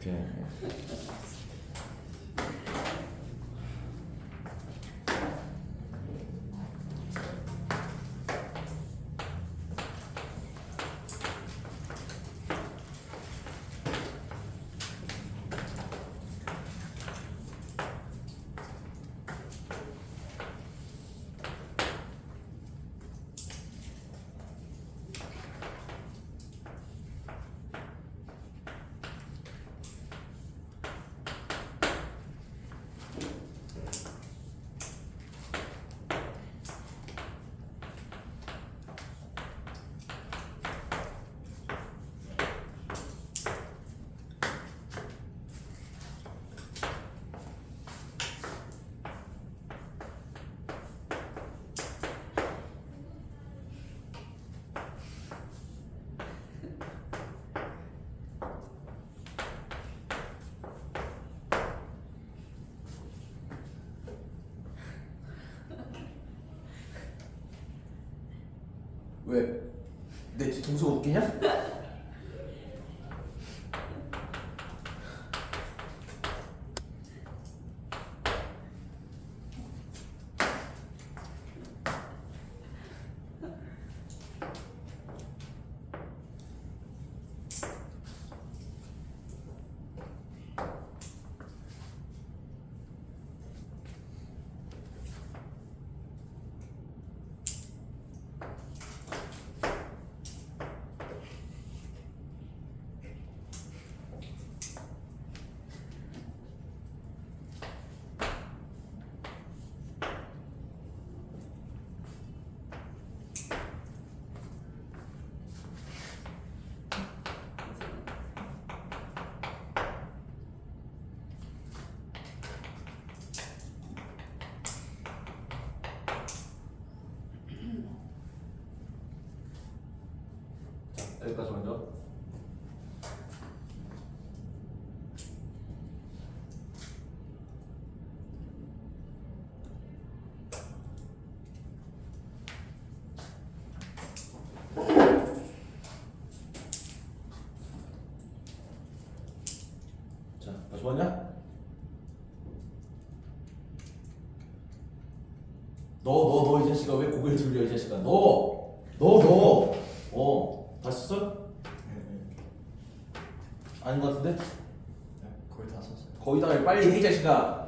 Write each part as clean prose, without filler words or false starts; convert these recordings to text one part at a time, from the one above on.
오케이. 왜? 내 뒤통수가 웃기냐? 여기까지 먼저. 자, 다시 봤냐? 너 이 자식아 왜 고개를 돌려 이 자식아 너 다시 썼어? 아닌 것 같은데? 네, 거의 다 썼어요. 거의 다 빨리 해 이 자식아.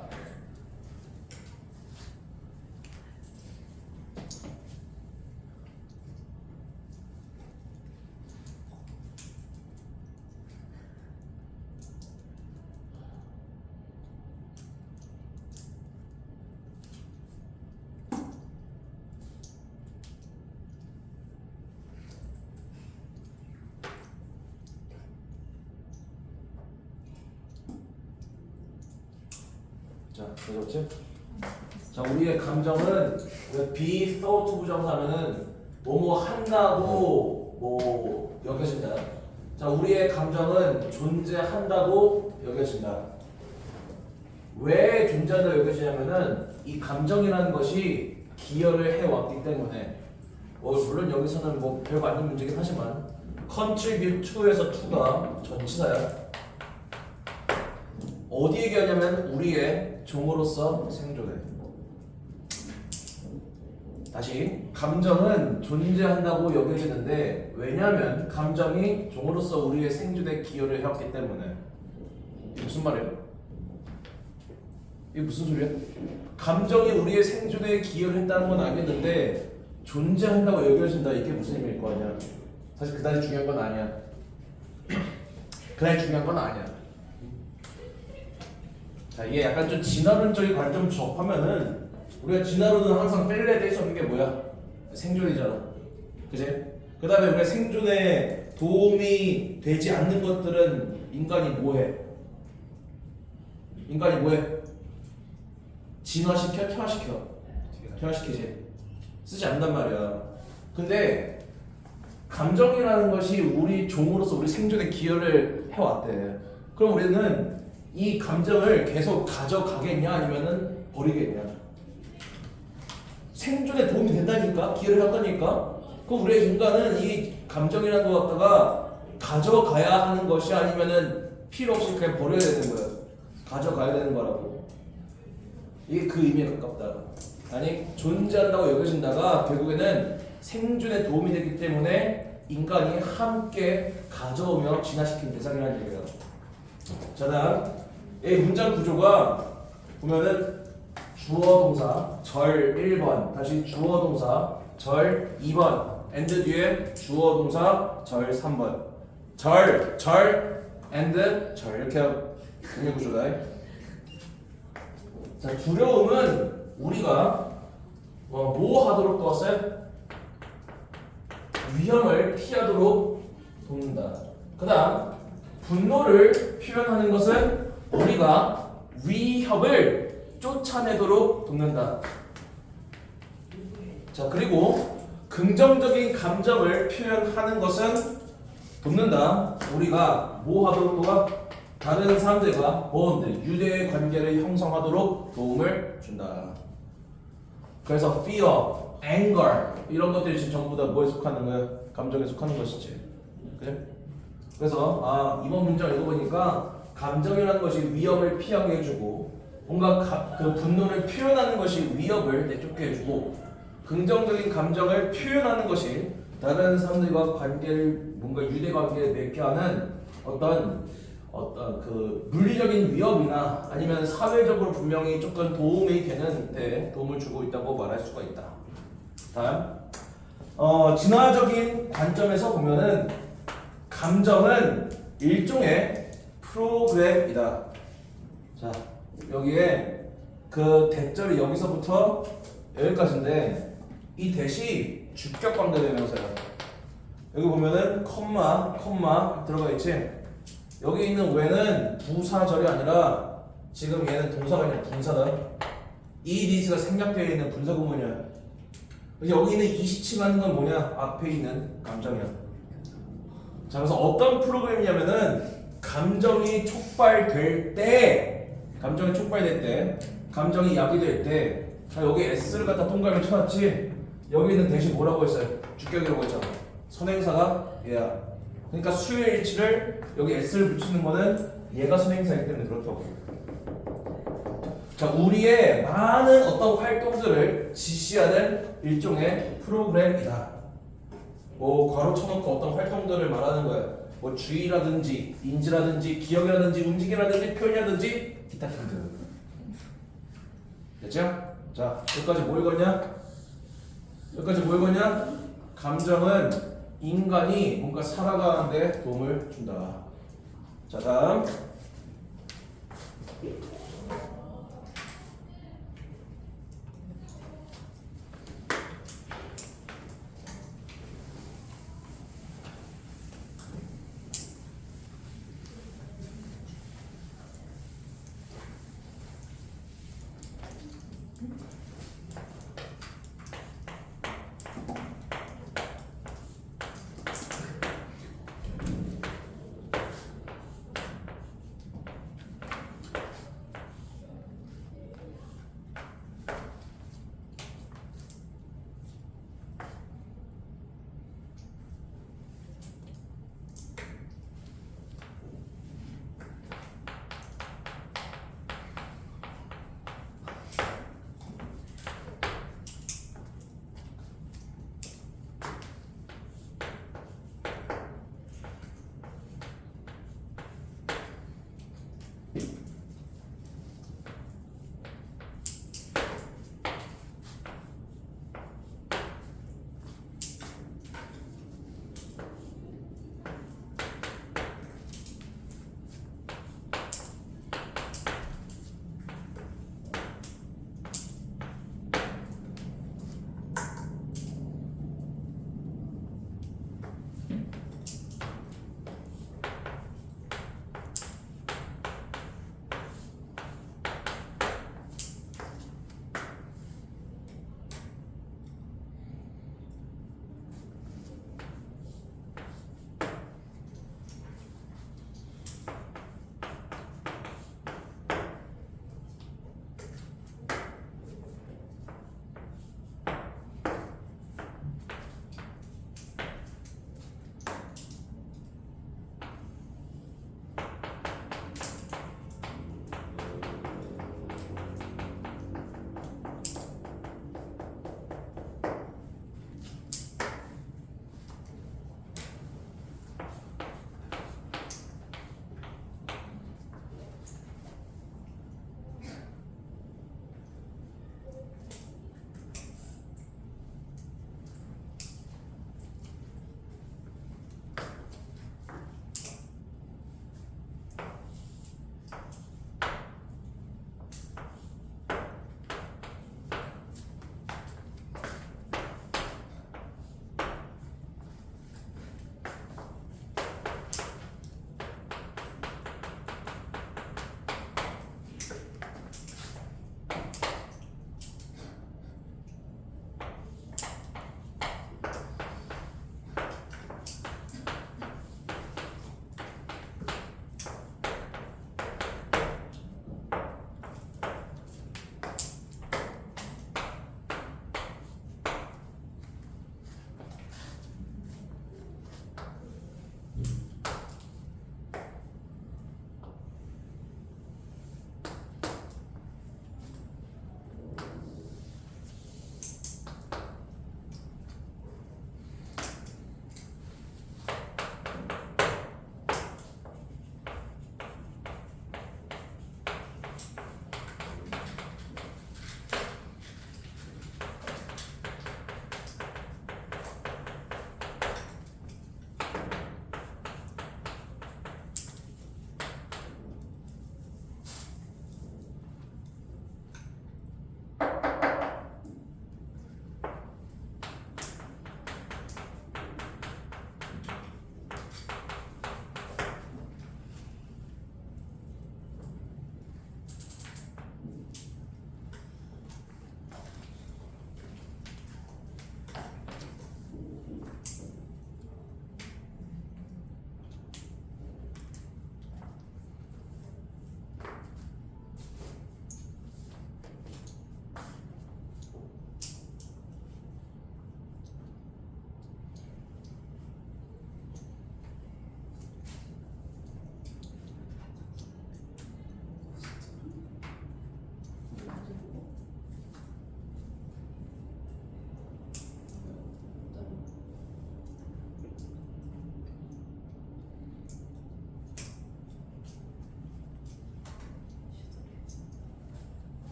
자, 되셨지? 자, 우리의 감정은 우리가 be thought 부정사면은 뭐뭐 한다고 뭐 여겨진다. 자, 우리의 감정은 존재한다고 여겨진다. 왜 존재한다고 여겨지냐면은 이 감정이라는 것이 기여를 해왔기 때문에 물론 여기서는 뭐 별거 아닌 문제긴 하지만 contribute to에서 to가 전치사야. 어디 얘기하냐면 우리의 종으로서 생존해. 다시 감정은 존재한다고 여겨지는데 왜냐하면 감정이 종으로서 우리의 생존에 기여를 해왔기 때문에. 이게 무슨 말이야? 이게 무슨 소리야? 감정이 우리의 생존에 기여를 했다는 건 알겠는데 존재한다고 여겨진다 이게 무슨 의미일 거 아니야? 사실 그다지 중요한 건 아니야. 그다지 중요한 건 아니야. 자, 이게 약간 좀 진화론적인 관점 접하면은 우리가 진화론은 항상 뺄래야 될 수 없는 게 뭐야? 생존이잖아. 그치? 그 다음에 우리가 생존에 도움이 되지 않는 것들은 인간이 뭐해? 인간이 뭐해? 진화시켜? 퇴화시켜? 퇴화시키지. 쓰지 않는단 말이야. 근데 감정이라는 것이 우리 종으로서 우리 생존에 기여를 해왔대. 그럼 우리는 이 감정을 계속 가져가겠냐 아니면은 버리겠냐? 생존에 도움이 된다니까? 기여를 했다니까? 그럼 우리 인간은 이 감정이라는 것 갖다가 가져가야 하는 것이 아니면은 필요 없이 그냥 버려야 되는 거야. 가져가야 되는 거라고. 이게 그 의미에 가깝다. 아니 존재한다고 여겨진다가 결국에는 생존에 도움이 되기 때문에 인간이 함께 가져오며 진화시킨 대상이라는 얘기예요. 자, 다음 이 문장 구조가 보면은 주어 동사 절 1번, 다시 주어 동사 절 2번, and 뒤에 주어 동사 절 3번, 절 and 절 이렇게 의미 구조다. 자, 두려움은 우리가 뭐 하도록 도왔어요? 위험을 피하도록 돕는다. 그 다음 분노를 표현하는 것은 우리가 위협을 쫓아내도록 돕는다. 자, 그리고 긍정적인 감정을 표현하는 것은 돕는다. 우리가 뭐 하도록 도와? 다른 사람들과 뭐인데 유대의 관계를 형성하도록 도움을 준다. 그래서 fear, anger 이런 것들이 지금 전부 다 뭐에 속하는 거야? 감정에 속하는 것이지. 그래? 그래서 이번 문장 읽어보니까 감정이라는 것이 위협을 피하게 해주고 뭔가 그 분노를 표현하는 것이 위협을 내쫓게 해주고 긍정적인 감정을 표현하는 것이 다른 사람들과 관계를 뭔가 유대 관계를 맺게 하는 어떤 그 물리적인 위협이나 아니면 사회적으로 분명히 조금 도움이 되는 데 도움을 주고 있다고 말할 수가 있다. 다음 진화적인 관점에서 보면은 감정은 일종의 프로그램이다. 자, 여기에 그 대절이 여기서부터 여기까지인데 이 대시 주격 관계 대명사야. 여기 보면은 컴마 들어가 있지. 여기 있는 when은 부사절이 아니라 지금 얘는 동사가 아니라 분사다. 이 this가 생략되어 있는 분사 구문이야. 여기 있는 이 시침하는 건 뭐냐? 앞에 있는 감정이야. 자, 그래서 어떤 프로그램이냐면은 감정이 촉발될 때, 감정이 야기될 때, 자, 여기 s를 갖다 동그라미 쳐놨지. 여기 있는 대신 뭐라고 했어요? 주격이라고 했잖아. 선행사가 얘야. 그러니까 수의 일치를 여기 s를 붙이는 거는 얘가 선행사이기 때문에 그렇다고. 자, 우리의 많은 어떤 활동들을 지시하는 일종의 프로그램이다. 뭐 괄호 쳐놓고 어떤 활동들을 말하는 거야. 뭐 주의라든지 인지라든지 기억이라든지 움직임이라든지 표현이라든지 기타 등등. 됐죠? 자, 여기까지 뭐 읽었냐? 감정은 인간이 뭔가 살아가는데 도움을 준다. 자, 다음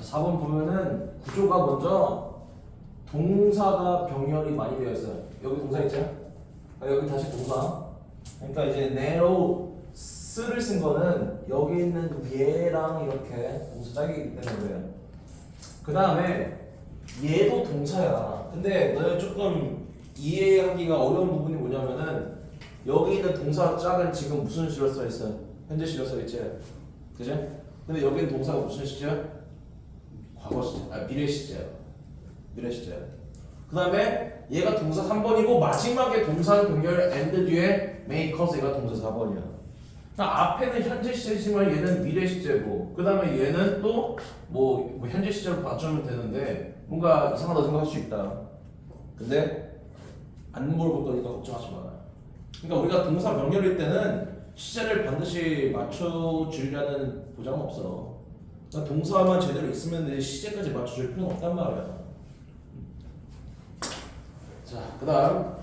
4번 보면은 구조가 먼저 동사가 병렬이 많이 되어 있어요. 여기 동사 있죠? 여기 다시 동사. 그러니까 이제 narrows를 쓴 거는 여기 있는 얘랑 이렇게 동사 짝이기 때문에 그래요. 그 다음에 얘도 동사야. 근데 너네 조금 이해하기가 어려운 부분이 뭐냐면은 여기 있는 동사 짝은 지금 무슨 시로 써 있어요? 현재 시로 써 있지? 그죠? 근데 여기 있는 동사가 무슨 시제야? 과거 시제. 미래 시제야. 미래 시제야. 그 다음에 얘가 동사 3번이고 마지막에 동사 병렬 and 뒤에 make cause 얘가 동사 4번이야. 그러니까 앞에는 현재 시제지만 얘는 미래 시제고 그 다음에 얘는 또 뭐 현재 시제로 맞추면 되는데 뭔가 이상하다고 생각할 수 있다. 근데 안 물어볼 거니까 걱정하지 마. 그러니까 우리가 동사 병렬일 때는 시제를 반드시 맞춰주려는 보장은 없어. 그러니까 동사만 제대로 있으면 내 시제까지 맞춰줄 필요는 없단 말이야. 자, 그다음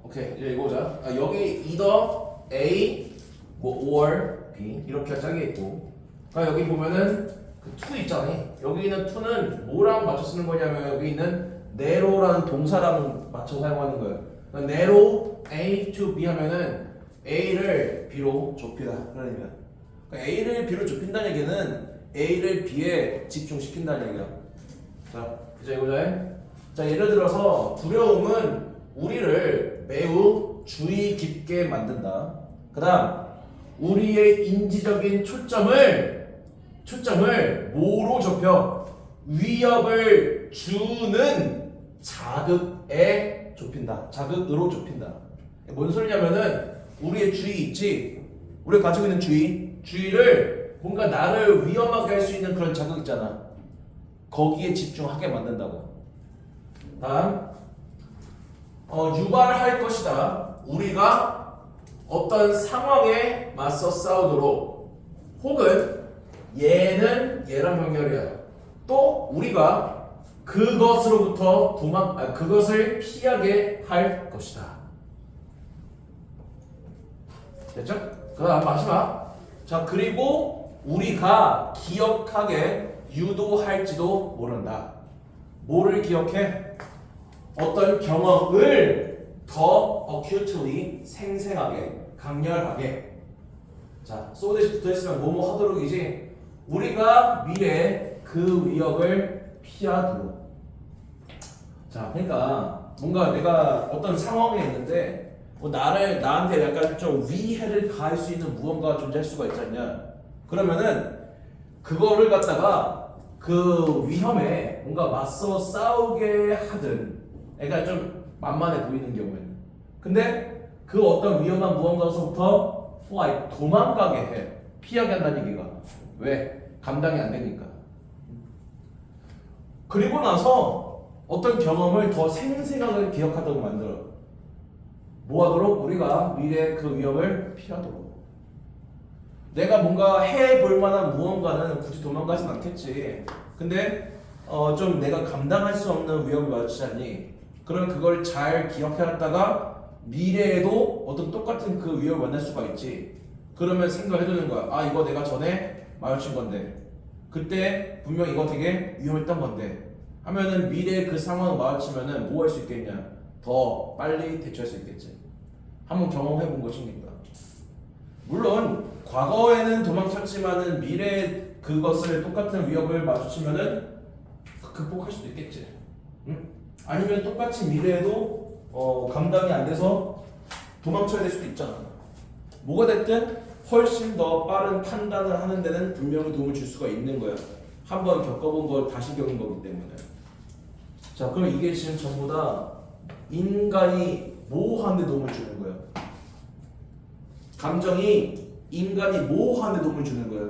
오케이 이제 읽어보자. 여기 either A 뭐 or B 이렇게 짝이 있고, 그러니까 여기 보면은 그 to 있잖아. 여기 있는 to는 뭐랑 맞춰 쓰는 거냐면 여기 있는 narrow라는 동사랑 맞춰 사용하는 거예요. 그러니까 narrow A to B 하면은 A를 B로 좁히다 그런 의미야. 그러니까 A를 B로 좁힌다는 얘기는 A를 B에 집중시킨다는 얘기야. 자, 이제 이거자. 자, 예를 들어서 두려움은 우리를 매우 주의 깊게 만든다. 그다음 우리의 인지적인 초점을 뭐로 좁혀? 위협을 주는 자극에 좁힌다. 자극으로 좁힌다. 뭔 소리냐면은 우리의 주의 있지? 우리가 가지고 있는 주의를 뭔가 나를 위험하게 할 수 있는 그런 자극 있잖아. 거기에 집중하게 만든다고. 다음 유발할 것이다. 우리가 어떤 상황에 맞서 싸우도록, 혹은 얘는 얘랑 연결이야. 또 우리가 그것으로부터 그것을 피하게 할 것이다. 됐죠? 그 다음 마지막. 자, 그리고 우리가 기억하게 유도할지도 모른다. 뭐를 기억해? 어떤 경험을 더 acutely, 생생하게, 강렬하게. 자, so 대신 붙어있으면 뭐뭐 하도록이지. 우리가 미래에 그 위협을 피하도록. 자, 그러니까 뭔가 내가 어떤 상황에 있는데 나한테 약간 좀 위해를 가할 수 있는 무언가가 존재할 수가 있지 않냐. 그러면은 그거를 갖다가 그 위험에 뭔가 맞서 싸우게 하든, 그러니까 좀 만만해 보이는 경우에는. 근데 그 어떤 위험한 무언가로부터 도망가게 해. 피하게 한다는 얘기가. 왜? 감당이 안 되니까. 그리고 나서 어떤 경험을 더 생생하게 기억하도록 만들어. 뭐 하도록? 우리가 미래의 그 위험을 피하도록. 내가 뭔가 해볼 만한 무언가는 굳이 도망가진 않겠지. 근데 좀 내가 감당할 수 없는 위험을 마주치지 않니? 그럼 그걸 잘 기억해놨다가 미래에도 어떤 똑같은 그 위험을 만날 수가 있지. 그러면 생각해두는 거야. 아, 이거 내가 전에 마주친 건데, 그때 분명 이거 되게 위험했던 건데 하면은 미래에 그 상황을 마주치면은 뭐 할 수 있겠냐? 더 빨리 대처할 수 있겠지. 한번 경험해본 것이니까. 물론 과거에는 도망쳤지만은 미래에 그것을 똑같은 위협을 마주치면은 극복할 수도 있겠지. 응? 아니면 똑같이 미래에도 감당이 안 돼서 도망쳐야 될 수도 있잖아. 뭐가 됐든 훨씬 더 빠른 판단을 하는 데는 분명히 도움을 줄 수가 있는 거야. 한번 겪어본 걸 다시 겪은 거기 때문에. 자, 그럼 이게 지금 전부 다 인간이 뭐 하는 데 도움을 주는 거야? 감정이 인간이 뭐 하는 데 도움을 주는 거야?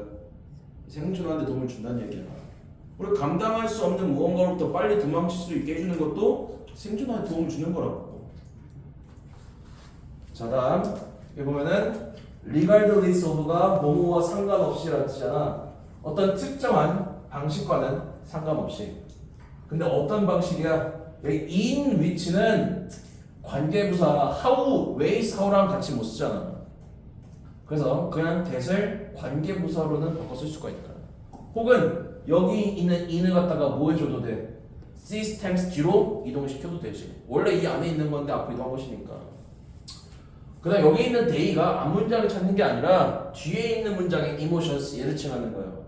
생존하는 데 도움을 준다는 얘기야. 우리 감당할 수 없는 무언가로부터 빨리 도망칠 수 있게 해주는 것도 생존하는 데 도움을 주는 거라고. 자, 다음 여기 보면은 regardless of가 뭐뭐와 상관없이라는 뜻이잖아. 어떤 특정한 방식과는 상관없이. 근데 어떤 방식이야? 여기 in which는 관계부사 how, ways, how랑 같이 못 쓰잖아. 그래서 그냥 that을 관계부사로는 바꿔 쓸 수가 있다. 혹은 여기 있는 in을 갖다가 뭐 해줘도 돼? systems 뒤로 이동시켜도 되지. 원래 이 안에 있는 건데 앞으로 이동한 것이니까. 그 다음 여기 있는 they가 앞 문장을 찾는 게 아니라 뒤에 있는 문장의 emotions 얘를 칭하는 거예요.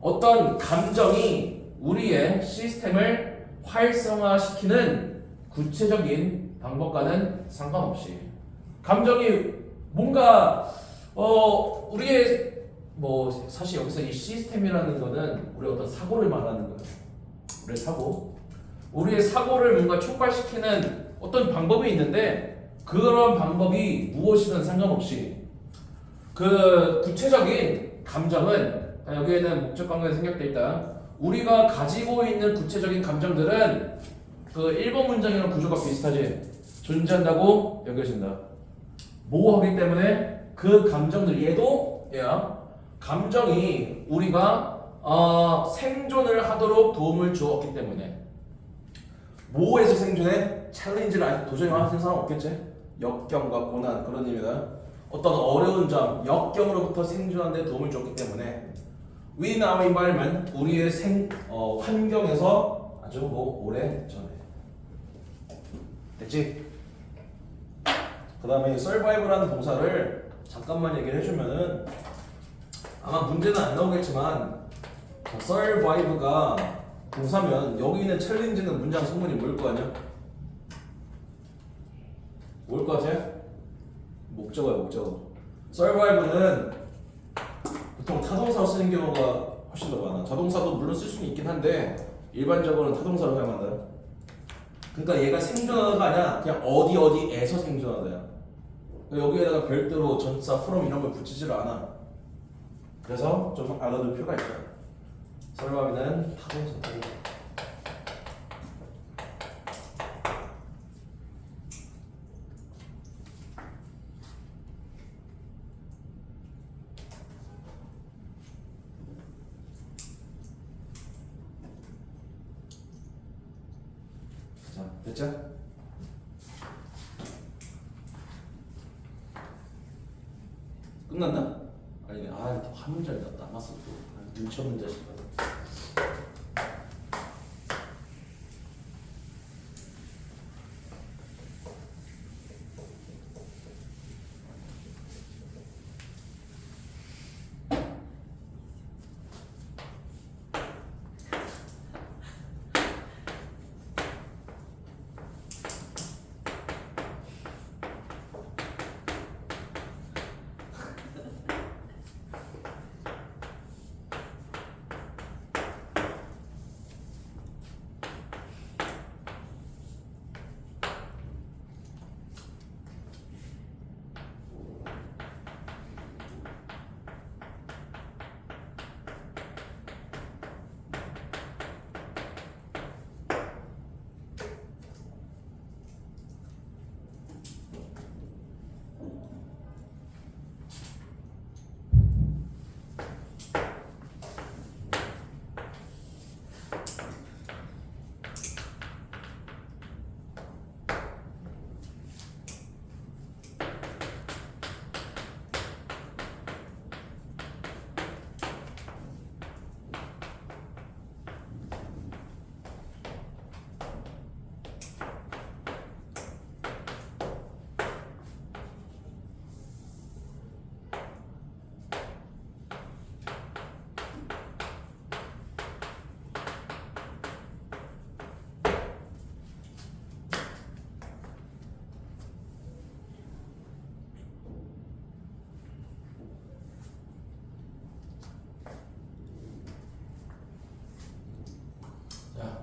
어떤 감정이 우리의 시스템을 활성화시키는 구체적인 방법과는 상관없이 감정이 뭔가 우리의 뭐 사실 여기서 이 시스템이라는 거는 우리 어떤 사고를 말하는 거예요. 우리의 사고를 뭔가 촉발시키는 어떤 방법이 있는데 그런 방법이 무엇이든 상관없이 그 구체적인 감정은 여기에는 목적 관계가 생략돼 있다. 우리가 가지고 있는 구체적인 감정들은 그 1번 문장이랑 구조가 비슷하지. 존재한다고 여겨진다. 모호하기 때문에 그 감정들 얘도 얘야. 감정이 우리가 생존을 하도록 도움을 주었기 때문에 모호해서 생존에 챌린지를 아직 도전히 하는 사람 없겠지? 역경과 고난 그런 의미다. 어떤 어려운 점, 역경으로부터 생존하는 데 도움을 줬기 때문에 within our environment 우리의 환경에서 아주 뭐 오래 전에 됐지? 그 다음에 survive라는 동사를 잠깐만 얘기를 해주면은 아마 문제는 안 나오겠지만 survive가 동사면 여기 있는 챌린지는 문장 성분이 뭐일 거 아니야? 뭐일 거 같아? 목적어야 목적어. survive는 보통 타동사로 쓰는 경우가 훨씬 더 많아. 자동사도 물론 쓸 수는 있긴 한데 일반적으로는 타동사로 사용한다. 그러니까 얘가 생존하다가 아니라 그냥 어디에서 생존하다야. 여기에다가 별도로 전치사, from 이런 걸 붙이지를 않아. 그래서 좀 알아둘 필요가 있다. survive는 타동사. 자, 됐죠? 끝났나? 아니네. 한 문장 남았어 또. 눈치 없는 자식.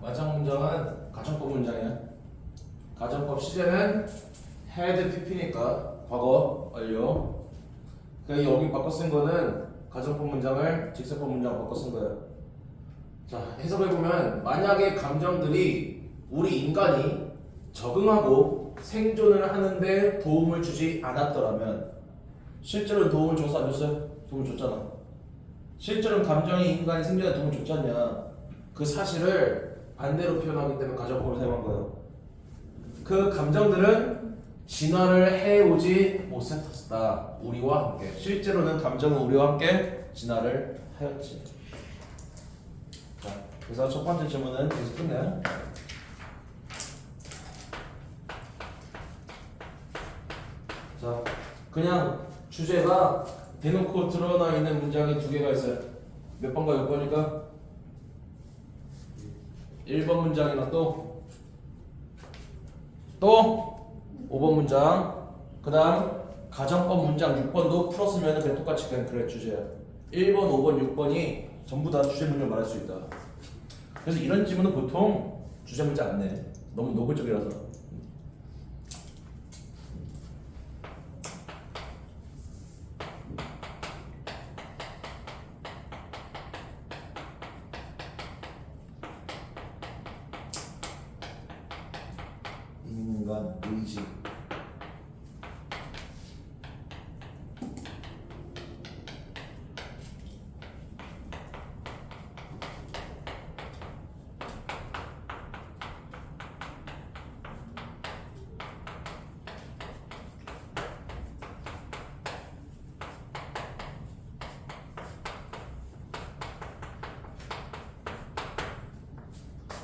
마지막 문장은 가정법 문장이야. 가정법 시제는 had pp니까 과거 완료. 그러니까 여기 바꿔 쓴 거는 가정법 문장을 직설법 문장 바꿔 쓴 거예요. 자, 해석해보면 만약에 감정들이 우리 인간이 적응하고 생존을 하는데 도움을 주지 않았더라면 실제로는 도움을 줬어 안 줬어요? 도움을 줬잖아. 실제로는 감정이 인간이 생존에 도움을 줬지 않냐. 그 사실을 반대로 표현하기 때문에 가정법을 사용한 거예요. 그 감정들은 진화를 해오지 못했다. 우리와 함께. 실제로는 감정은 우리와 함께 진화를 하였지. 자, 그래서 첫 번째 질문은 여기서 끝내. 자, 그냥 주제가 대놓고 드러나 있는 문장이 두 개가 있어요. 몇 번과 몇 번일까? 1번 문장이나 또 5번 문장. 그 다음 가정법 문장 6번도 풀었으면 그냥 똑같이 그냥 그래 주제야. 1번, 5번, 6번이 전부 다 주제 문장 말할 수 있다. 그래서 이런 질문은 보통 주제 문장 안 내. 너무 노골적이라서. 인간 의지.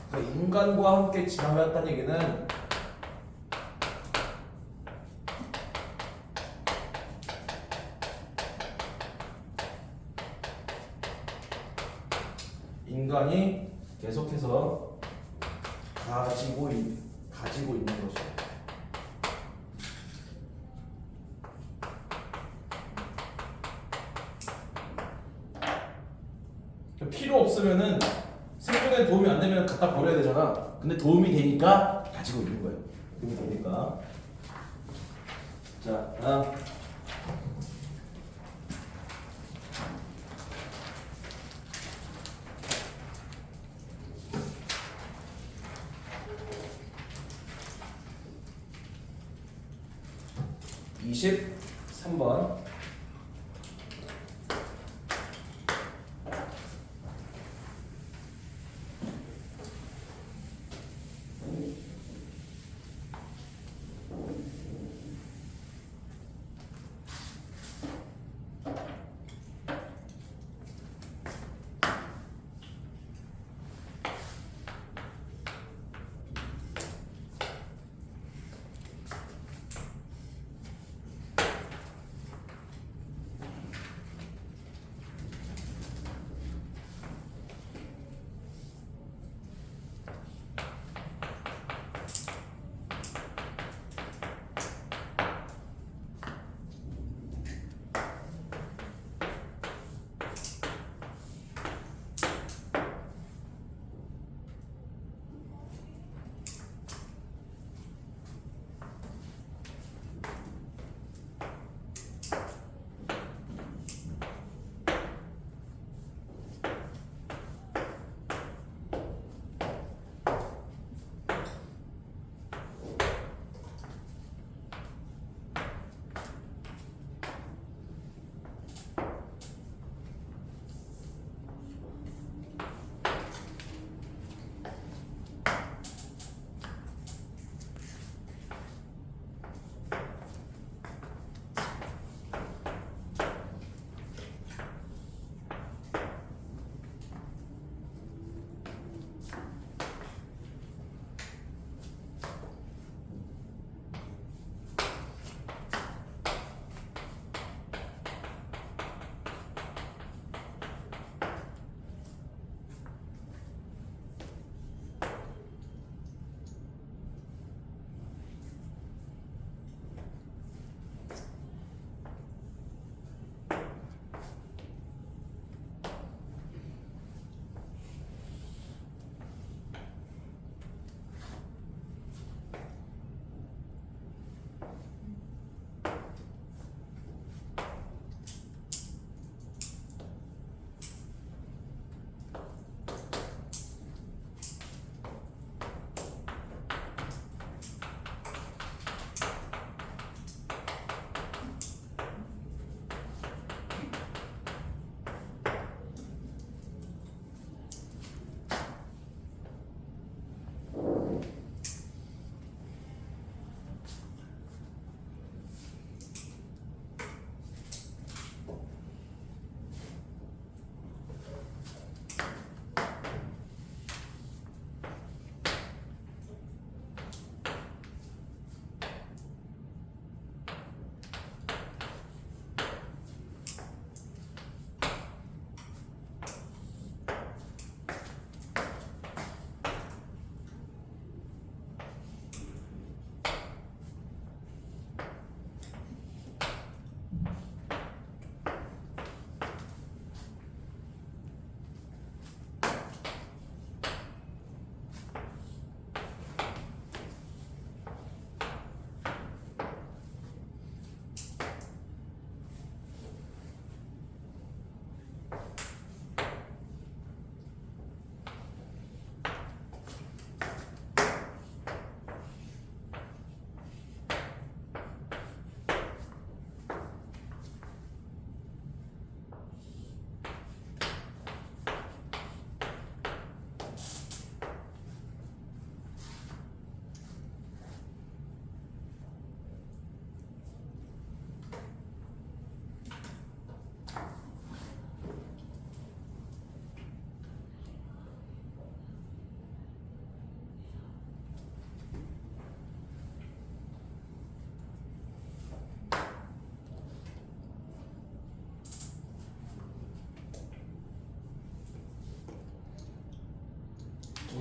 그러니까 인간과 함께 지나갔다는 얘기는 인간이 계속해서 가지고 있는 것이야. 필요 없으면은 생존에 도움이 안 되면 갖다 버려야 되잖아. 근데 도움이 되니까 가지고 있는 거예요. 도움이 되니까. 자, 다음. (23번)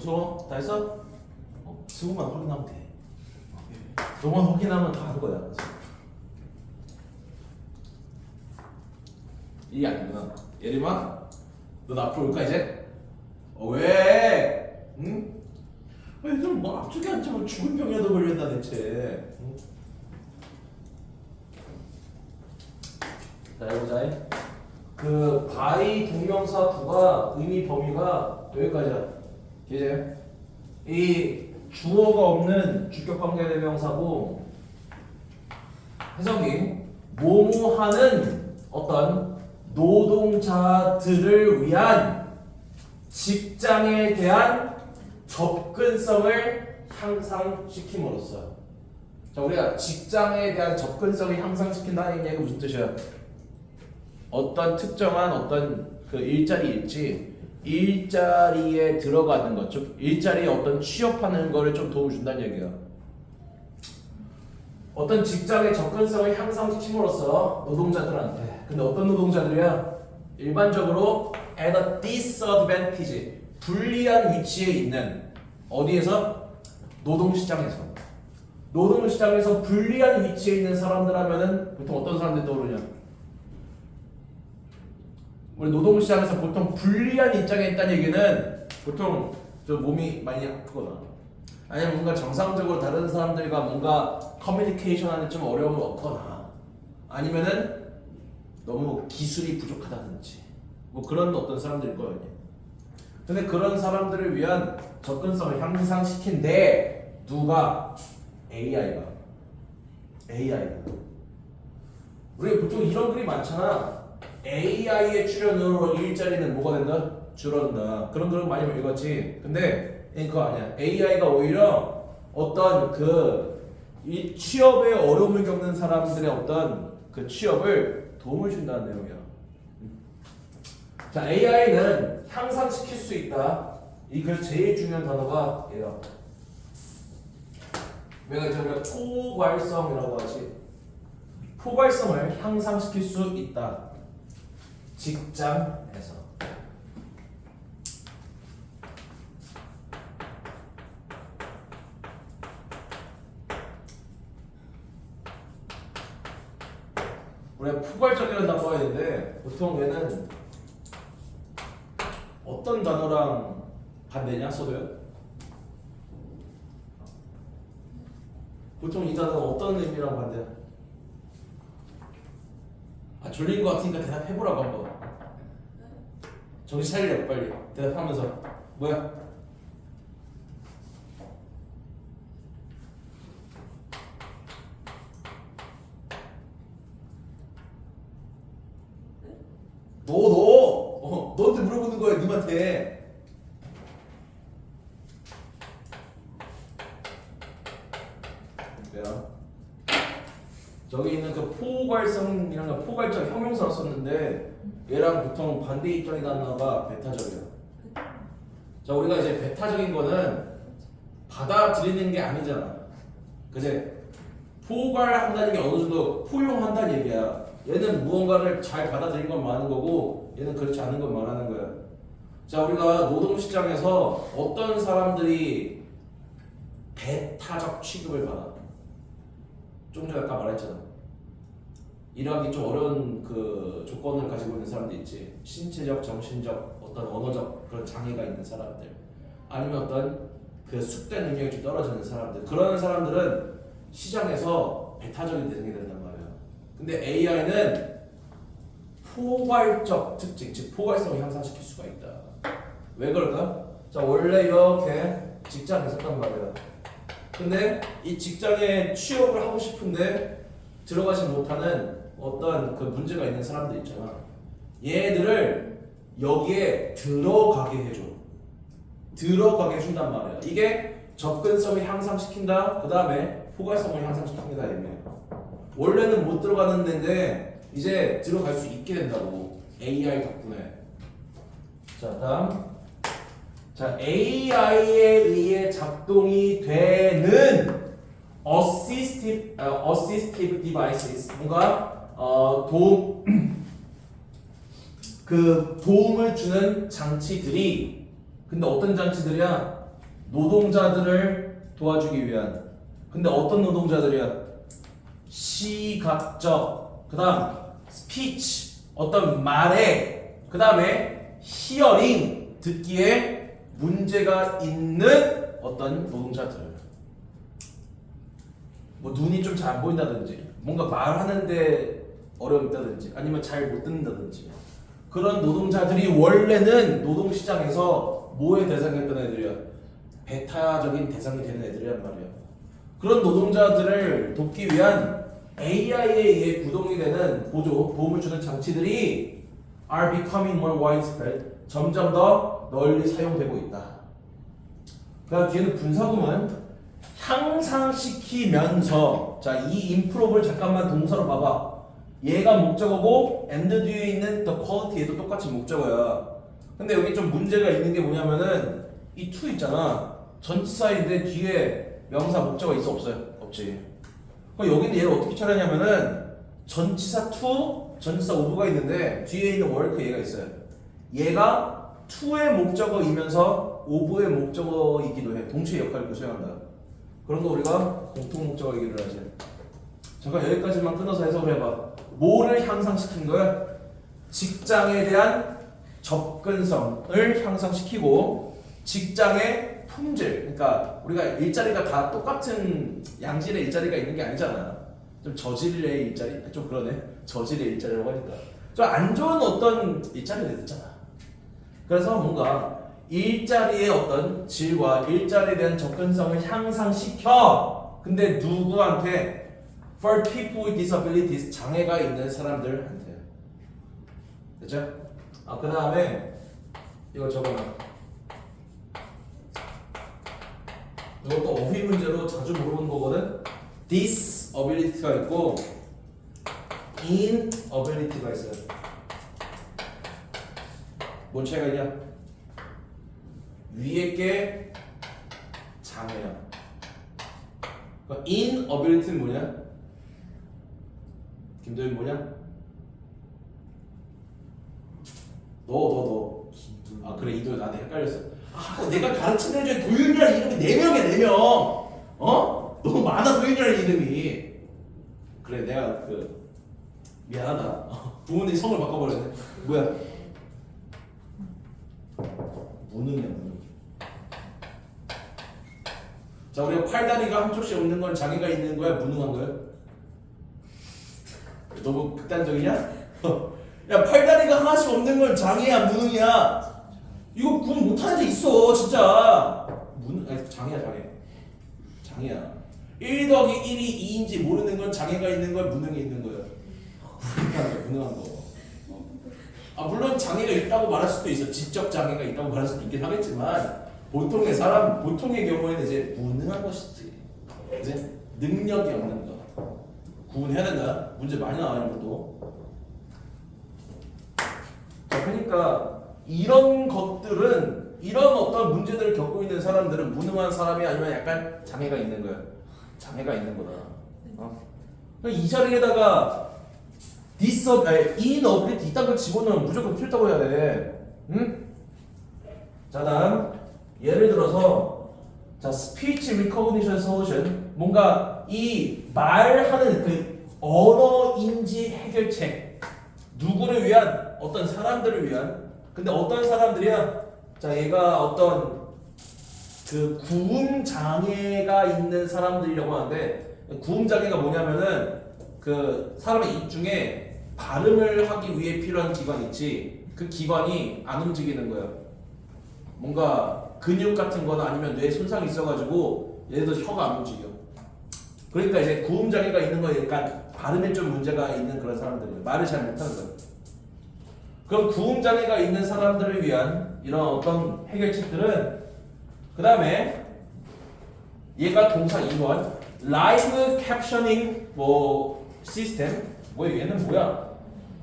수호 다 했어? 수호만 확인하면 돼. 너만 확인하면 다 한 거야. 이게 아니구나. 예림아, 넌 앞으로 올까 이제? 왜? 응? 애들 뭐 앞쪽에 앉으면 죽을 병이라도 걸린다 대체. 응? 자 해보자. 그 바이 동명사 부가 의미 범위가 여기까지야. 이제 이 주어가 없는 주격 관계 대명사고 해석이 뭐뭐하는 어떤 노동자들을 위한 직장에 대한 접근성을 향상시킴으로써. 자, 우리가 직장에 대한 접근성을 향상시킨다는 얘기가 무슨 뜻이야? 어떤 특정한 어떤 그 일자리일지 일자리에 들어가는 것, 좀 일자리에 어떤 취업하는 거를 좀 도움 준다는 얘기야. 어떤 직장의 접근성을 향상시킴으로써 노동자들한테. 근데 어떤 노동자들이야? 일반적으로 at a disadvantage, 불리한 위치에 있는 어디에서? 노동시장에서. 노동시장에서 불리한 위치에 있는 사람들 하면은 보통 어떤 사람들 떠오르냐? 우리 노동시장에서 보통 불리한 입장에 있다는 얘기는 보통 좀 몸이 많이 아프거나 아니면 뭔가 정상적으로 다른 사람들과 뭔가 커뮤니케이션 하는 좀 어려움이 없거나 아니면은 너무 기술이 부족하다든지 뭐 그런 어떤 사람들일 거거든요. 근데 그런 사람들을 위한 접근성을 향상시킨데 누가? AI가. 우리 보통 이런 글이 많잖아. AI의 출현으로 일자리는 뭐가 된다? 줄어든다. 그런 글을 많이 읽었지. 근데 그거 아니야. AI가 오히려 어떤 이 취업에 어려움을 겪는 사람들의 어떤 그 취업을 도움을 준다는 내용이야. 자, AI는 향상시킬 수 있다. 이 그래서 제일 중요한 단어가 얘다. 내가 이제 우리가 포괄성이라고 하지. 포괄성을 향상시킬 수 있다. 직장에서. 우리가 포괄적이라는 단어가 있는데 보통 얘는 어떤 단어랑 반대냐 써도요? 보통 이 단어는 어떤 의미랑 반대야? 졸린 거 같으니까 대답해보라고 한번. 정신 차리려고 빨리 대답하면서. 뭐야? 너한테 물어보는 거야. 님한테. 뭐야? 저기 있는 그 포괄성이란 거 포괄적 형용사로 썼는데 얘랑 보통 반대 입장이 단어가 배타적이야. 자, 우리가 이제 배타적인 거는 받아들이는 게 아니잖아. 그제 포괄한다는 게 어느 정도 포용한다는 얘기야. 얘는 무언가를 잘 받아들인 건 많은 거고 얘는 그렇지 않은 건 말하는 거야. 자, 우리가 노동시장에서 어떤 사람들이 배타적 취급을 받아. 좀 전에 아까 말했잖아. 일하기 좀 어려운 그 조건을 가지고 있는 사람도 있지. 신체적, 정신적, 어떤 언어적 그런 장애가 있는 사람들, 아니면 어떤 그 숙대 능력이 좀 떨어지는 사람들. 그런 사람들은 시장에서 배타적인 대상이 된단 말이야. 근데 AI는 포괄적 특징, 즉 포괄성을 향상시킬 수가 있다. 왜 그럴까? 자, 원래 이렇게 직장에 있었단 말이야. 근데 이 직장에 취업을 하고 싶은데 들어가지 못하는 어떤 그 문제가 있는 사람들 있잖아. 얘들을 여기에 들어가게 해줘. 들어가게 해준단 말이야. 이게 접근성을 향상시킨다. 그 다음에 포괄성을 향상시킵니다. 이게 원래는 못 들어가는 데인데 이제 들어갈 수 있게 된다고. AI 덕분에. 자, 다음. 자, AI에 의해 작동이 되는 assistive devices, 뭔가 도움을 주는 장치들이. 근데 어떤 장치들이야? 노동자들을 도와주기 위한. 근데 어떤 노동자들이야? 시각적, 그 다음 스피치, 어떤 말에, 그 다음에 히어링, 듣기에 문제가 있는 어떤 노동자들. 뭐 눈이 좀 잘 안 보인다든지, 뭔가 말하는데 어려움이 있다든지, 아니면 잘 못 듣는다든지, 그런 노동자들이 원래는 노동시장에서 뭐의 대상이었던 애들이야? 배타적인 대상이 되는 애들이란 말이야. 그런 노동자들을 돕기 위한 AI에 의해 구동이 되는 도움을 주는 장치들이 are becoming more widespread, 점점 더 널리 사용되고 있다. 그러니까 뒤에는 분사구문 향상시키면서, 자, 이 improve를 잠깐만 동사로 봐봐. 얘가 목적어고 and 뒤에 있는 the quality 얘도 똑같이 목적어야. 근데 여기 좀 문제가 있는 게 뭐냐면은 이 to 있잖아. 전치사인데 뒤에 명사 목적어 있어 없어요? 없지. 그럼 여기는 얘를 어떻게 처리하냐면은 전치사 to, 전치사 ove가 있는데 뒤에 있는 work 얘가 있어요. 얘가 to의 목적어이면서 ove의 목적어이기도 해. 동시에 역할을 수행한다. 그런 거 우리가 공통 목적어 얘기를 하지. 잠깐 여기까지만 끊어서 해석을 해봐. 뭐를 향상시킨 거야? 직장에 대한 접근성을 향상시키고 직장의 품질, 그러니까 우리가 일자리가 다 똑같은 양질의 일자리가 있는 게 아니잖아. 좀 저질의 일자리? 좀 그러네. 저질의 일자리라고 하니까 좀 안 좋은 어떤 일자리가 있잖아. 그래서 뭔가 일자리의 어떤 질과 일자리에 대한 접근성을 향상시켜. 근데 누구한테? For people with disabilities, 장애가 있는 사람들한테. 됐죠? 그 다음에 이거 적어놔. 이것도 어휘 문제로 자주 물어보는 거거든. disability가 있고 inability가 있어요. 뭔 차이가 있냐? 위에 게 장애야. 그러니까 inability는 뭐냐? 김도현 뭐냐? 너. 그래 이도현. 내가 헷갈렸어. 내가 가르치는 애중에 도윤이라는 이름이 4명이야 4명. 너무 많아 도윤이라는 이름이. 그래 내가 미안하다. 부모님 성을 바꿔버렸네. 뭐야? 무능이야 무능. 자 우리가 팔다리가 한쪽씩 없는 건 장애가 있는 거야 무능한 거야? 너무 극단적이냐? 야 팔다리가 하나씩 없는 건 장애야 무능이야? 이거 구분 못하는 애 있어 진짜. 장애야 장애야. 1 더하기 1이 2인지 모르는 건 장애가 있는 거야 무능이 있는 거야? 무능한 거. 물론 장애가 있다고 말할 수도 있어. 지적 장애가 있다고 말할 수도 있긴 하겠지만 보통의 경우에는 이제 무능한 것이지. 이제 능력이 없는 거. 구분해야 된다. 문제 많이 나와 이런 것도. 자, 그러니까 이런 것들은 이런 어떤 문제들을 겪고 있는 사람들은 무능한 사람이 아니면 약간 장애가 있는 거야. 장애가 있는 거다. 그러니까 이 자리에다가 inability 이딴 걸 집어넣으면 무조건 틀렸다고 해야 돼. 응? 자 다음 예를 들어서 자 speech recognition solution, 뭔가 이 말하는 그 언어 인지 해결책, 누구를 위한? 어떤 사람들을 위한. 근데 어떤 사람들이야? 자 얘가 어떤 그 구음 장애가 있는 사람들이라고 하는데, 구음 장애가 뭐냐면은 그 사람의 입 중에 발음을 하기 위해 필요한 기관이 있지. 그 기관이 안 움직이는 거예요. 뭔가 근육 같은 거나 아니면 뇌에 손상이 있어가지고 예를 들어서 혀가 안 움직여. 그러니까 이제 구음 장애가 있는 거, 약간 발음에 좀 문제가 있는 그런 사람들이에요. 말을 잘 못하는 거예요. 그럼 구음 장애가 있는 사람들을 위한 이런 어떤 해결책들은, 그 다음에 얘가 동사 2번 라이브 캡셔닝 시스템. 얘는 뭐야?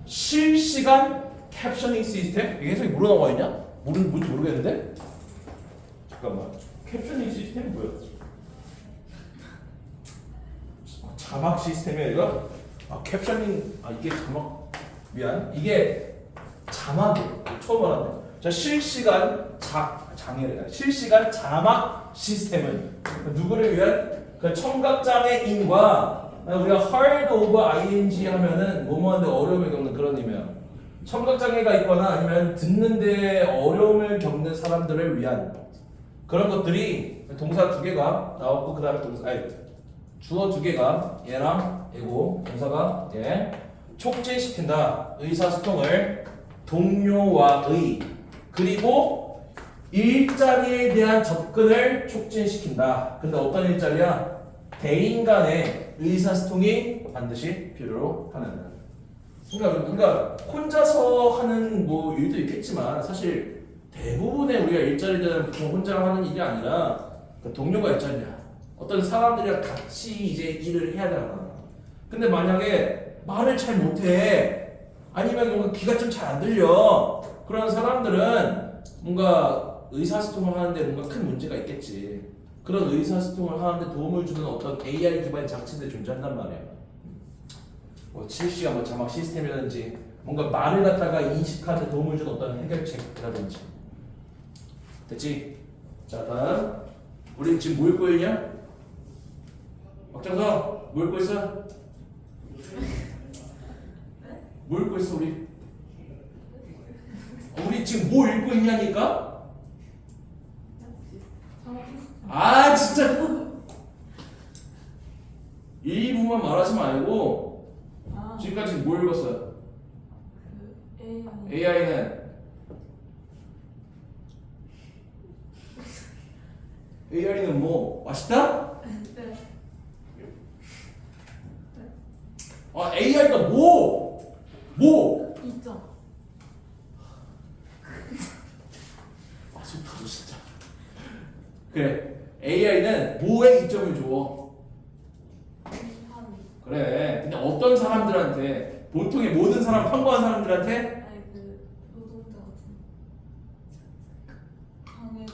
실시간 캡셔닝 시스템? 이게 해석이 뭐로 나와 있냐? 뭔지 모르겠는데? 잠깐만. 캡셔닝 시스템이 뭐야? 자막 시스템이야 이거? 캡셔닝. 이게 자막. 미안. 이게 자막이에요. 처음 알았네. 자 실시간 장애를 실시간 자막 시스템은 누구를 위한 그 청각 장애인과 우리가 hard of ing 하면은 뭐뭐한데 어려움을 겪는 그런 의미야. 청각 장애가 있거나 아니면 듣는데 어려움을 겪는 사람들을 위한 그런 것들이 동사 두 개가 나왔고 그다음에 동사 아니 주어 두 개가 얘랑 얘고 동사가 얘 촉진시킨다 의사소통을 동료와의 그리고 일자리에 대한 접근을 촉진시킨다. 근데 어떤 일자리야? 대인 간의 의사소통이 반드시 필요로 하는. 그러니까 혼자서 하는 뭐 일도 있겠지만 사실 대부분의 우리가 일자리들은 보통 혼자 하는 일이 아니라 그 동료가 일자리야. 어떤 사람들이랑 같이 이제 일을 해야 되잖아. 근데 만약에 말을 잘 못해 아니면 뭔가 귀가 좀 잘 안 들려 그런 사람들은 뭔가 의사소통을 하는데 뭔가 큰 문제가 있겠지. 그런 의사소통을 하는데 도움을 주는 어떤 AI 기반 장치들이 존재한단 말이야. 뭐 실시간 뭐 자막 시스템이라든지 뭔가 말을 갖다가 인식하는 데 도움을 주는 어떤 해결책이라든지. 됐지? 자 다음 우리 지금 뭐 읽고 있냐? 박정서 뭐 읽고 있어? 뭐 읽고 있어 우리? 우리 지금 뭐 읽고 있냐니까? 아 진짜 일부만 말하지 말고 지금까지 뭐 읽었어요? AI는 AI는 뭐 맛있다? 네. 아 AI가 뭐? 뭐? 이점. 아 속 터져 진짜. 그래 AI는 뭐에 이점을 줘? 그래 근데 어떤 사람들한테 보통의 모든 사람 평범한 사람들한테 아니 그 노동자 같은 장애가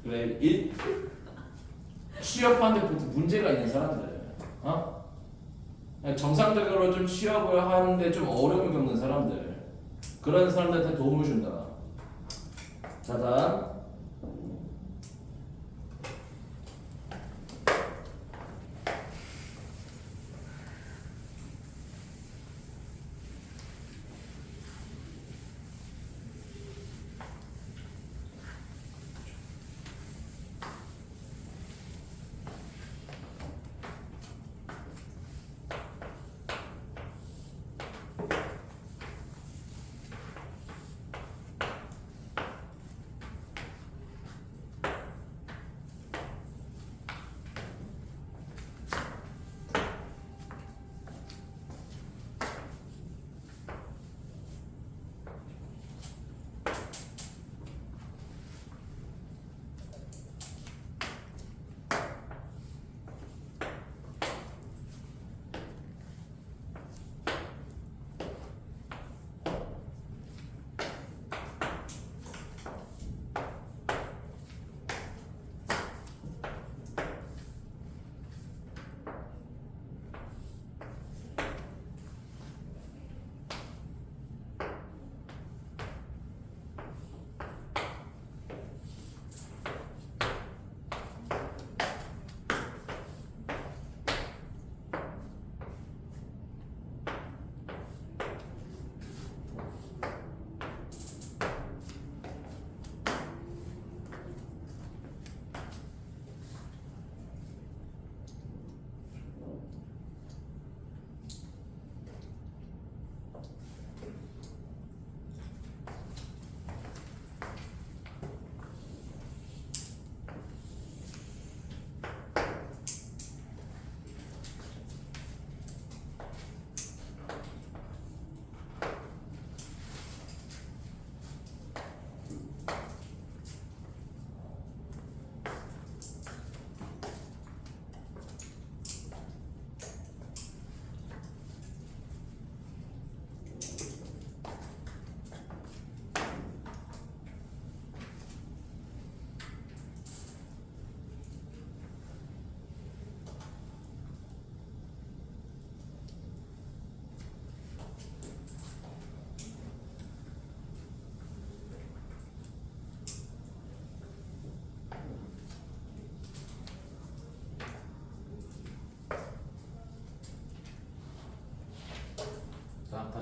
그래 취업하는데 보통 문제가 있는 사람들 어? 정상적으로 좀 취업을 하는데 좀 어려움을 겪는 사람들 그런 사람들한테 도움을 준다. 자 다음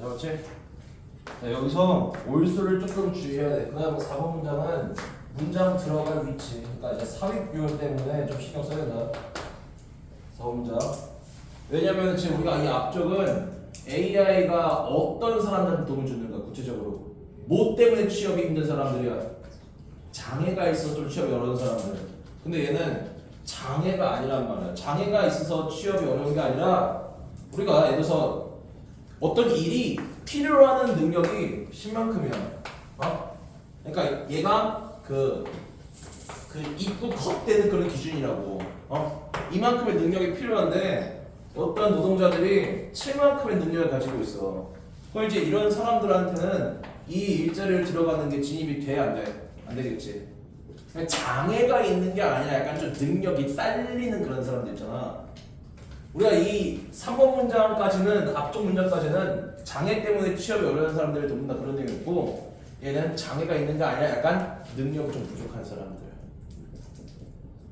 가져왔지? 자, 여기서 올수를 조금 주의해야 돼. 그 다음 4번 문장은 문장 들어갈 위치, 그러니까 이제 삽입 비율 때문에 좀 신경 써야 된다. 4번 문장. 왜냐면 지금 우리가 이 앞쪽은 AI가 어떤 사람들한테 도움을 주는가 구체적으로 뭐 때문에 취업이 힘든 사람들이야. 장애가 있어서 좀 취업이 어려운 사람들. 근데 얘는 장애가 아니란 말이야. 장애가 있어서 취업이 어려운 게 아니라 우리가 예를 들어서 어떤 일이 필요로 하는 능력이 10만큼이야. 그러니까 얘가 그 입구 컷되는 그런 기준이라고. 이만큼의 능력이 필요한데 어떤 노동자들이 7만큼의 능력을 가지고 있어. 그럼 이제 이런 사람들한테는 이 일자리를 들어가는 게 진입이 돼, 안 돼? 안 되겠지. 장애가 있는 게 아니라 약간 좀 능력이 딸리는 그런 사람들 있잖아. 우리가 이 3번 문장까지는 앞쪽 문장까지는 장애 때문에 취업이 어려운 사람들을 돕는다 그런 내용이었고 얘는 장애가 있는 게 아니라 약간 능력이 좀 부족한 사람들.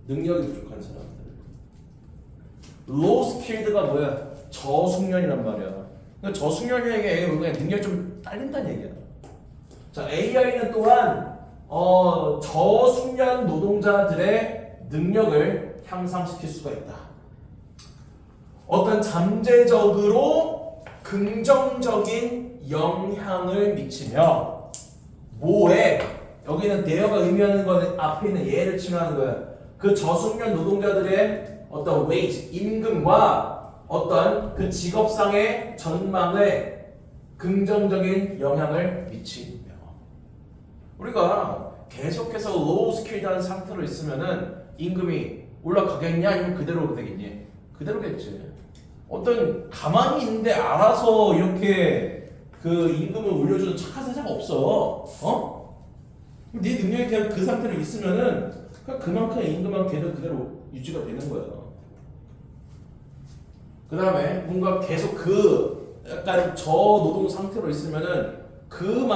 능력이 부족한 사람들. low skilled가 뭐야? 저숙련이란 말이야. 그러니까 저숙련이라는 게 그냥 능력이 좀 딸린다는 얘기야. 자, AI는 또한 저숙련 노동자들의 능력을 향상시킬 수가 있다. 어떤 잠재적으로 긍정적인 영향을 미치며 뭐에 여기는 대여가 의미하는 거는 앞에 있는 예를 칭하는 거야. 그 저숙련 노동자들의 어떤 wage, 임금과 어떤 그 직업상의 전망에 긍정적인 영향을 미치며 우리가 계속해서 low skilled한 상태로 있으면은 임금이 올라가겠냐 아니면 그대로 되겠니? 그대로겠지. 어떤 가만히 있는데 알아서 이렇게 그 임금을 올려주는 착한 세상가 없어. 네 능력이 그냥 그 상태로 있으면은 그냥 그만큼 임금만 그대로 유지가 되는 거야. 그 다음에 뭔가 계속 그 약간 저노동 상태로 있으면은 그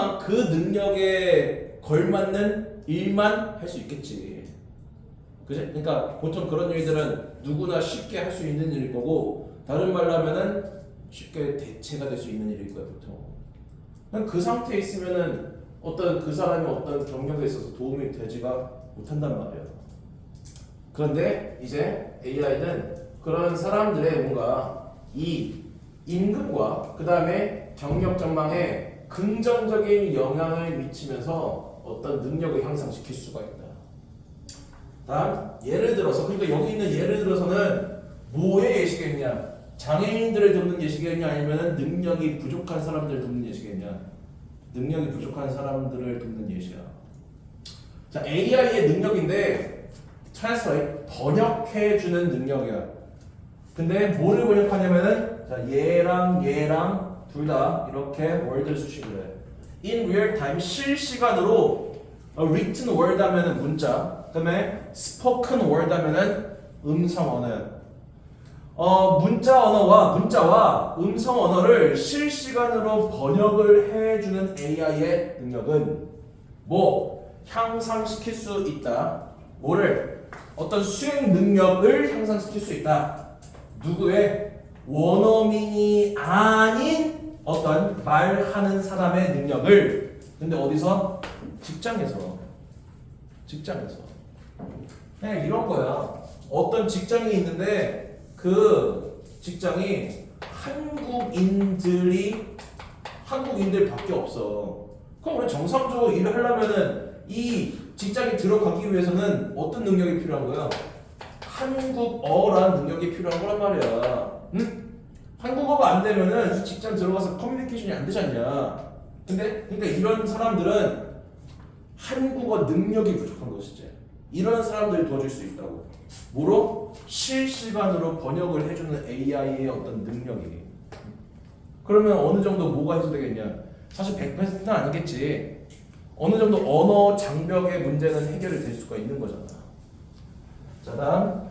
능력에 걸맞는 일만 할 수 있겠지. 그지? 그러니까 보통 그런 일들은 누구나 쉽게 할 수 있는 일일 거고 다른 말로 하면은 쉽게 대체가 될 수 있는 일일 거야 보통. 그냥 그 상태에 있으면은 어떤 그 사람이 어떤 경력에 있어서 도움이 되지가 못한단 말이야. 그런데 이제 AI는 그런 사람들의 뭔가 이 임금과 그 다음에 경력 전망에 긍정적인 영향을 미치면서 어떤 능력을 향상시킬 수가 있다. 다음 예를 들어서 그러니까 여기 있는 예를 들어서는 뭐의 예시겠냐? 장애인들을 돕는 예시겠냐 아니면 능력이 부족한 사람들을 돕는 예시겠냐? 능력이 부족한 사람들을 돕는 예시야. 자, AI의 능력인데 트랜스레이트 번역해주는 능력이야. 근데 뭐를 번역하냐면은 자, 얘랑 둘 다 이렇게 월드를 수식을 해. In real time 실시간으로 written word 하면은 문자, 그다음에 spoken word 하면은 음성 언어야. 문자와 음성 언어를 실시간으로 번역을 해주는 AI의 능력은 뭐 향상시킬 수 있다. 뭐를 어떤 수행 능력을 향상시킬 수 있다. 누구의 원어민이 아닌 어떤 말하는 사람의 능력을 근데 어디서? 직장에서 그냥 이런 거야. 어떤 직장이 있는데 그 직장이 한국인들밖에 없어. 그럼 우리 정상적으로 일을 하려면은 이 직장에 들어가기 위해서는 어떤 능력이 필요한 거야? 한국어라는 능력이 필요한 거란 말이야. 응? 한국어가 안 되면은 직장 들어가서 커뮤니케이션이 안 되지 않냐. 근데 그러니까 이런 사람들은 한국어 능력이 부족한 것이지. 이런 사람들이 도와줄 수 있다고. 뭐로? 실시간으로 번역을 해주는 AI의 어떤 능력이. 그러면 어느 정도 뭐가 해소되겠냐? 사실 100%는 아니겠지. 어느 정도 언어 장벽의 문제는 해결이 될 수가 있는 거잖아. 자, 다음.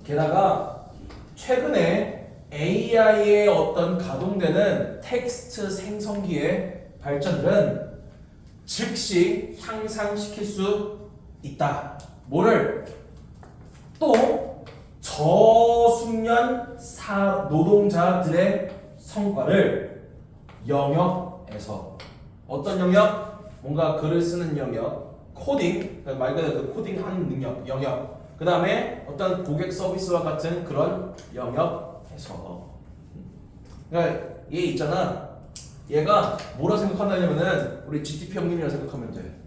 게다가 최근에 AI의 어떤 가동되는 텍스트 생성기의 발전들은 즉시 향상시킬 수 있다. 뭐를? 또 저숙련 노동자들의 성과를 영역에서 어떤 영역? 뭔가 글을 쓰는 영역, 코딩, 말 그대로 그 코딩하는 능력, 영역. 그 다음에 어떤 고객 서비스와 같은 그런 영역에서. 그러니까 얘 있잖아. 얘가 뭐라 생각하냐면은 우리 GTP 형님이라 생각하면 돼.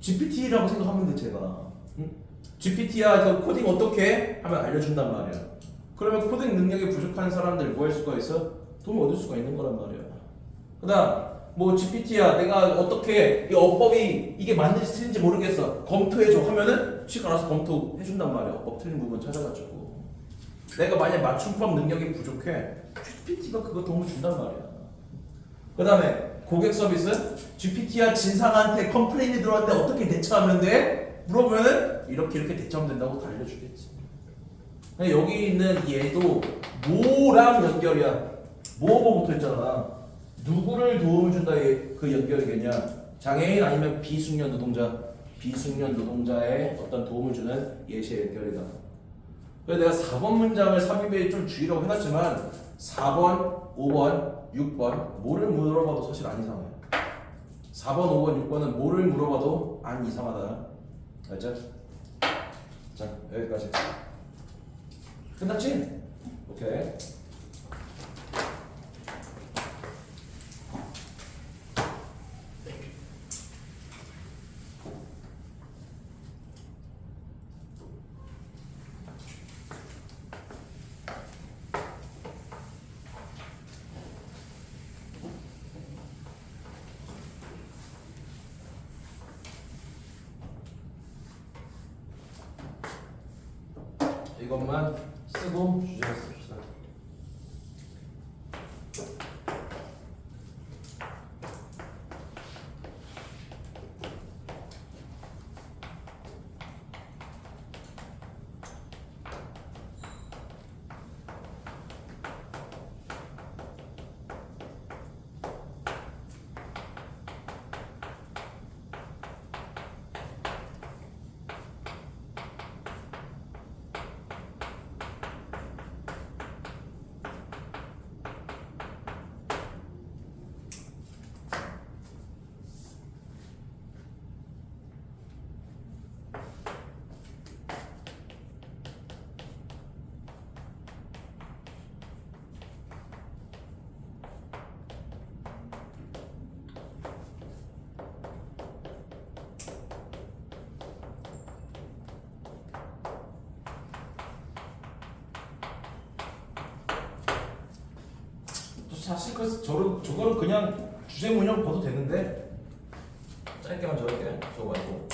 GPT라고 생각하면 돼, 제가. 응? GPT야, 그 코딩 어떻게 해? 하면 알려준단 말이야. 그러면 코딩 능력이 부족한 사람들 뭐 할 수가 있어? 도움을 얻을 수가 있는 거란 말이야. 그 다음, 뭐 GPT야, 내가 어떻게 이 어법이 이게 맞는지 틀린지 모르겠어. 검토해줘 하면은 지가 알아서 검토해준단 말이야. 어법 틀린 부분 찾아가지고. 내가 만약 맞춤법 능력이 부족해, GPT가 그거 도움을 준단 말이야. 그 다음에 고객 서비스, GPT야 진상한테 컴플레인이 들어왔는데 어떻게 대처하면 돼? 물어보면은 이렇게 대처하면 된다고 다 알려주겠지. 여기 있는 얘도 뭐랑 연결이야? 뭐뭐부터 했잖아. 누구를 도움을 준다 그 연결이겠냐? 장애인 아니면 비숙련 노동자, 비숙련 노동자의 어떤 도움을 주는 예시의 연결이다. 그래서 내가 4번 문장을 삽입에 좀 주의라고 해놨지만 4번, 5번, 6번 뭐를 물어봐도 사실 안 이상해. 4번, 5번, 6번은 뭐를 물어봐도 안 이상하다. 알죠? 자, 여기까지. 끝났지? 오케이. 이것만 쓰고 주제를 씁시다. 사실 저거는 그냥 주제 문형 봐도 되는데 짧게만 적을게. 저거 말고.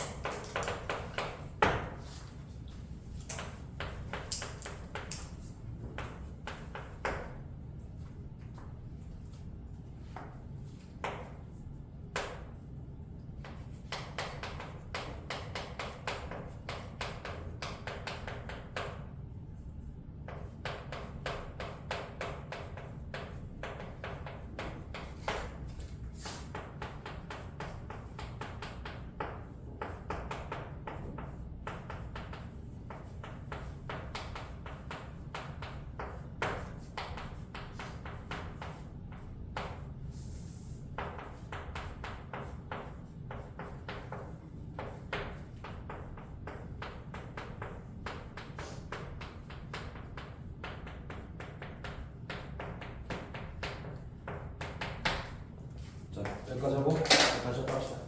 자, 여기까지 하고 다시 또 합시다.